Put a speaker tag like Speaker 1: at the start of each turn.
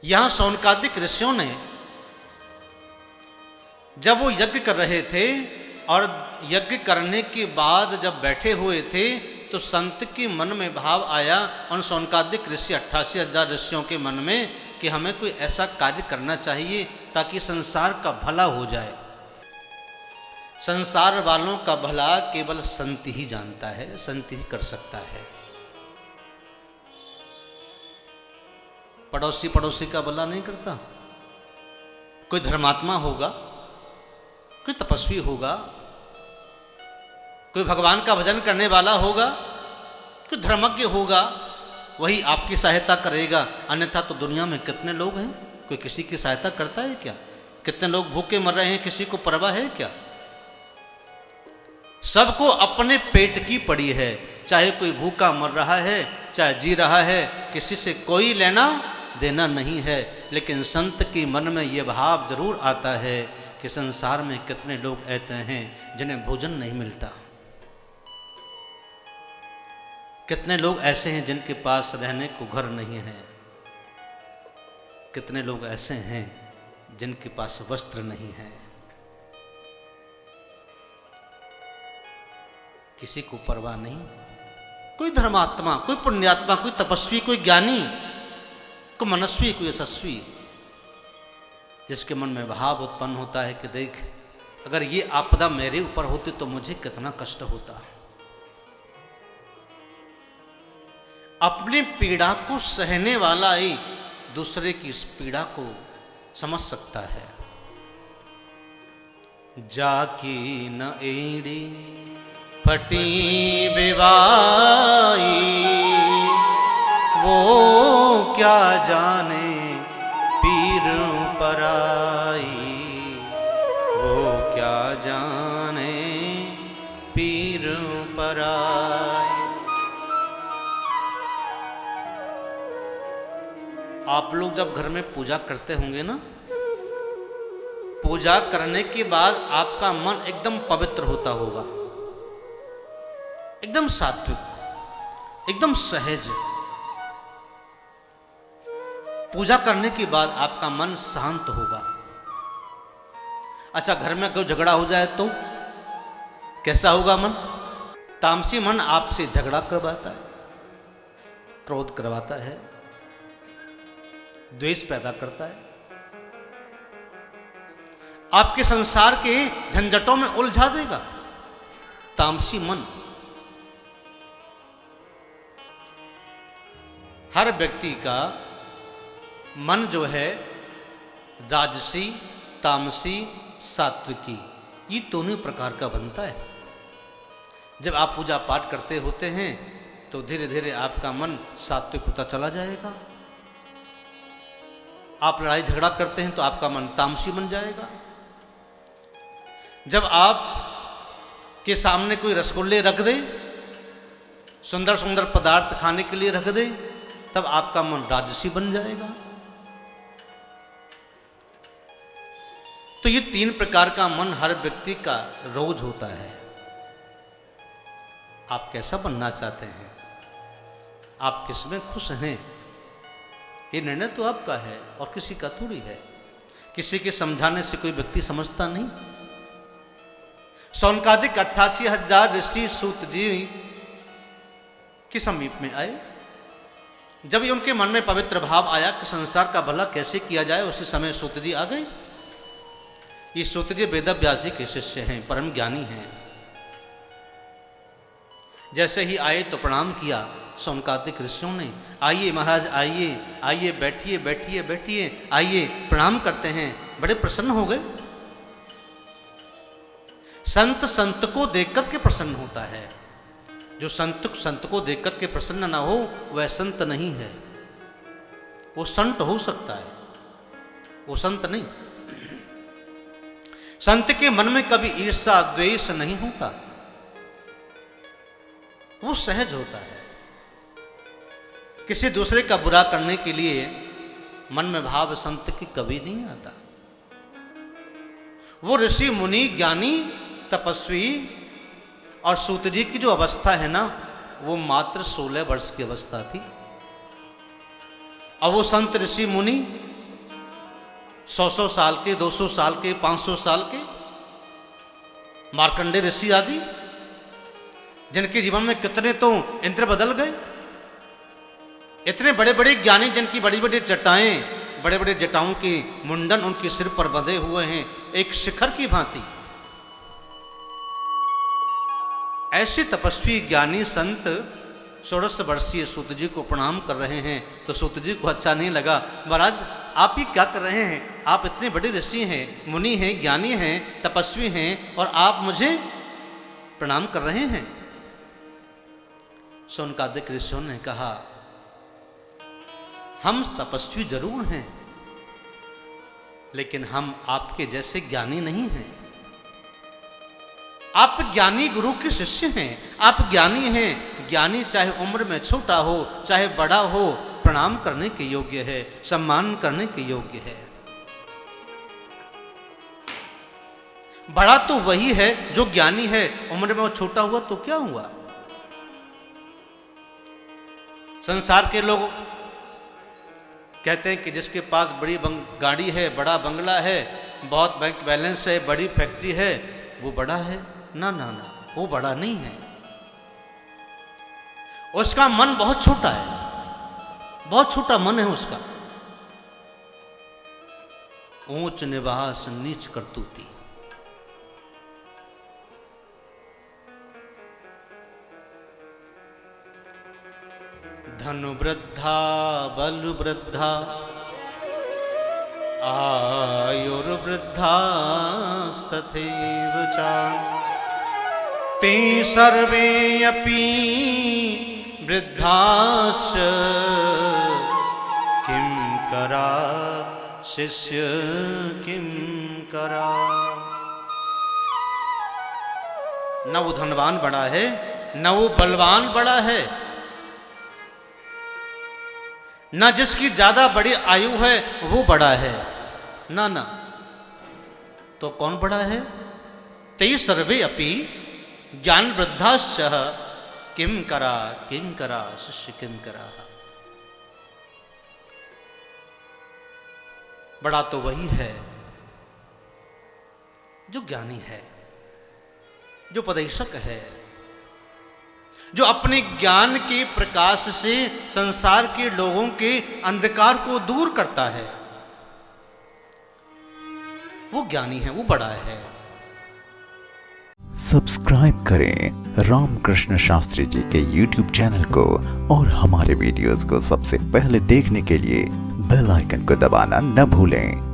Speaker 1: यहां शौनकादिक ऋषियों ने जब वो यज्ञ कर रहे थे और यज्ञ करने के बाद जब बैठे हुए थे तो संत के मन में भाव आया, उन शौनकादिक ऋषि 88,000 ऋषियों के मन में, कि हमें कोई ऐसा कार्य करना चाहिए ताकि संसार का भला हो जाए। संसार वालों का भला केवल संत ही जानता है, संत ही कर सकता है। पड़ोसी पड़ोसी का भला नहीं करता। कोई धर्मात्मा होगा, कोई तपस्वी होगा, कोई भगवान का भजन करने वाला होगा, कोई धर्मज्ञ होगा, वही आपकी सहायता करेगा। अन्यथा तो दुनिया में कितने लोग हैं, कोई किसी की सहायता करता है क्या? कितने लोग भूखे मर रहे हैं, किसी को परवाह है क्या? सबको अपने पेट की पड़ी है, चाहे कोई भूखा मर रहा है चाहे जी रहा है, किसी से कोई लेना देना नहीं है। लेकिन संत के मन में ये भाव जरूर आता है कि संसार में कितने लोग ऐसे हैं जिन्हें भोजन नहीं मिलता, कितने लोग ऐसे हैं जिनके पास रहने को घर नहीं है, कितने लोग ऐसे हैं जिनके पास वस्त्र नहीं है। किसी को परवाह नहीं। कोई धर्मात्मा, कोई पुण्यात्मा, कोई तपस्वी, कोई ज्ञानी, कोई मनस्वी, कोई यशस्वी, जिसके मन में भाव उत्पन्न होता है कि देख, अगर ये आपदा मेरे ऊपर होती तो मुझे कितना कष्ट होता। अपनी पीड़ा को सहने वाला ही दूसरे की इस पीड़ा को समझ सकता है। जाकी न एड़ी फटी विवाई, वो क्या जाने पीर पराई, वो क्या जाने पीर पराई। आप लोग जब घर में पूजा करते होंगे ना, पूजा करने के बाद आपका मन एकदम पवित्र होता होगा, एकदम सात्विक, एकदम सहज। पूजा करने के बाद आपका मन शांत होगा। अच्छा, घर में कोई झगड़ा हो जाए तो कैसा होगा मन? तामसी मन आपसे झगड़ा करवाता है, क्रोध करवाता है, द्वेष पैदा करता है, आपके संसार के झंझटों में उलझा देगा। तामसी मन। हर व्यक्ति का मन जो है राजसी, तामसी, सात्विकी, ये दोनों प्रकार का बनता है। जब आप पूजा पाठ करते होते हैं तो धीरे धीरे आपका मन सात्विक होता चला जाएगा। आप लड़ाई झगड़ा करते हैं तो आपका मन तामसी बन जाएगा। जब आप के सामने कोई रसगुल्ले रख दे, सुंदर सुंदर पदार्थ खाने के लिए रख दे, तब आपका मन राजसी बन जाएगा। तो ये 3 प्रकार का मन हर व्यक्ति का रोज होता है। आप कैसा बनना चाहते हैं? आप किसमें खुश हैं? ये निर्णय तो आपका है और किसी का थोड़ी है। किसी के समझाने से कोई व्यक्ति समझता नहीं। शौनकादिक 88,000 ऋषि सूत जी के समीप में आए। जब ये उनके मन में पवित्र भाव आया कि संसार का भला कैसे किया जाए, उसी समय सूत जी आ गए। ये सूत जी वेदव्यास जी के शिष्य हैं, परम ज्ञानी हैं। जैसे ही आए तो प्रणाम किया शौनकादिक ऋषियों ने। आइए महाराज, आइए आइए, बैठिए बैठिए बैठिए, आइए प्रणाम करते हैं। बड़े प्रसन्न हो गए। संत संत को देख करके प्रसन्न होता है। जो संत को देख करके प्रसन्न ना हो वह संत नहीं है। वो संत हो सकता है, वो संत नहीं। संत के मन में कभी ईर्ष्या द्वेष नहीं होता, वो सहज होता है। किसी दूसरे का बुरा करने के लिए मन में भाव संत की कभी नहीं आता। वो ऋषि मुनि ज्ञानी तपस्वी और सूत जी की जो अवस्था है ना, वो मात्र 16 वर्ष की अवस्था थी। और वो संत ऋषि मुनि 100 साल के, 200 साल के, 500 साल के, मार्कंडेय ऋषि आदि, जिनके जीवन में कितने तो इंद्र बदल गए। इतने बड़े बड़े ज्ञानी जिनकी बड़ी बड़ी जटाएं, बड़े बड़े जटाओं के मुंडन उनके सिर पर बंधे हुए हैं एक शिखर की भांति। ऐसे तपस्वी ज्ञानी संत 16 वर्षीय सूत जी को प्रणाम कर रहे हैं। तो सूत जी को अच्छा नहीं लगा, महाराज आप ही क्या कर रहे हैं? आप इतने बड़े ऋषि हैं, मुनि हैं, ज्ञानी हैं, तपस्वी हैं, और आप मुझे प्रणाम कर रहे हैं। शौनकादिक ऋषियों ने कहा, हम तपस्वी जरूर हैं, लेकिन हम आपके जैसे ज्ञानी नहीं हैं। आप ज्ञानी गुरु के शिष्य हैं, आप ज्ञानी हैं। ज्ञानी चाहे उम्र में छोटा हो चाहे बड़ा हो, प्रणाम करने के योग्य है, सम्मान करने के योग्य है। बड़ा तो वही है जो ज्ञानी है, उम्र में वो छोटा हुआ तो क्या हुआ? संसार के लोग कहते हैं कि जिसके पास बड़ी गाड़ी है, बड़ा बंगला है, बहुत बैंक बैलेंस है, बड़ी फैक्ट्री है, वो बड़ा है। ना ना ना, वो बड़ा नहीं है। उसका मन बहुत छोटा है, बहुत छोटा मन है उसका। ऊंच निवास नीच करतूती। धनु वृद्धा बल वृद्धा आयुर्वृद्धा तथैव च ते सर्वे अपि वृद्धाश्च किं करा शिष्य किं करा। न वो धनवान बड़ा है, न वो बलवान बड़ा है, न जिसकी ज्यादा बड़ी आयु है वो बड़ा है। ना ना, तो कौन बड़ा है? ते सर्वे अपि ज्ञान वृद्धाश्च किम करा शिष्य किम करा। बड़ा तो वही है जो ज्ञानी है, जो उपदेशक है, जो अपने ज्ञान के प्रकाश से संसार के लोगों के अंधकार को दूर करता है। वो ज्ञानी है, वो बड़ा है।
Speaker 2: सब्सक्राइब करें रामकृष्ण शास्त्री जी के YouTube चैनल को और हमारे वीडियोस को सबसे पहले देखने के लिए बेल आइकन को दबाना न भूलें।